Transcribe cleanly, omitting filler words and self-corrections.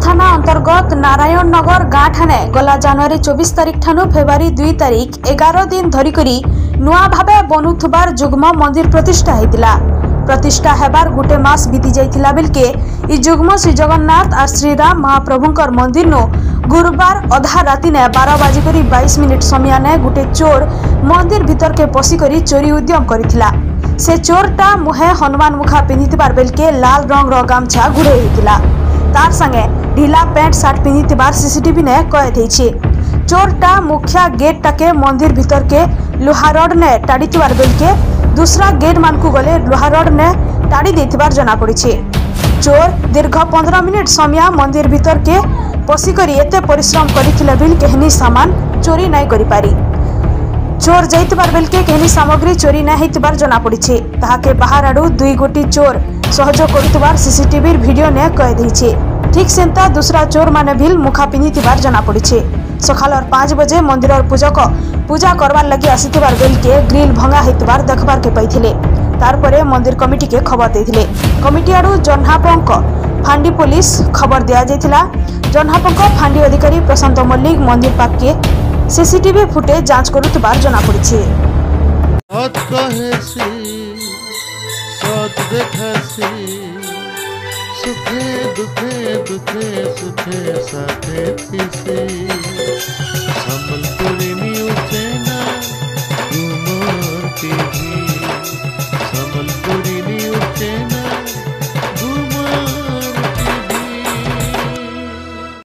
थाना अंतर्गत नारायण नगर गाँ ठाने गला जनवरी 24 तारिख ठानु फेब्रुआरी 2 तारिख 11 दिन धरिकरी नुआ भावे बनुथुबार जुग्म मंदिर प्रतिष्ठा होइतिला। प्रतिष्ठा हेबार गुटे मास बीती जाइतिला बेलके इ जुग्म श्री जगन्नाथ और श्रीराम महाप्रभुंकर मंदिर नो गुरुवार अधा राति ने 12 बाजिकरी 22 मिनिट समय ने गुटे चोर मंदिर भीतर के पशिकरी चोरी उद्यम करिथिला। से चोरटा मुहे हनुमान मुखा पिंधिथिबार बेलके लाल रंग रो गामछा घुड़े होइतिला। तार संगे ढीला पैंट सार्ट पिंधिथिबार सीसीटीवी ने कैद होइछि। चोरटा मुखिया गेट टाके मंदिर भीतर के लोहा रड ने टाड़ीथिबार बेलके दूसरा गेट मानकु गले लोहा रड ने टाड़ी देथिबार जना पड़िछि। चोर दीर्घ 15 मिनिट समय मंदिर भीतर के पशिकरी एते परिश्रम करिथिले बिल केहनी सामान चोरी नाइ करि पारि। चोर जाइतबार बेलके केहनी सामग्री चोरी ना हेतिबार जना पड़िछि। ताहाके बाहर आडू 2 गोटी चोर सहयोग करुतबार सीसीटीवी वीडियो ने कैद होइछि। ठीक सेंता दूसरा चोर माने भिल मुखा पिंधिथिबार जना पड़िछि। सकाल 5 बजे मंदिर पूजक पूजा करवार लगी आसिथिबार बेलके ग्रिल भंगा हेतिबार देखबार के पाइथिले। तारपरे मंदिर कमिटी के खबर देथिले। कमिटी आडू जन्हापंक फांडी पुलिस खबर दिया जाइथिला। जन्हापंक फांडी अधिकारी प्रशांत मल्लिक मंदिर पाके सीसीटीवी फुटेज जांच करुतबार जना पड़िछि। सुखे दुखे दुखे सुखे साथे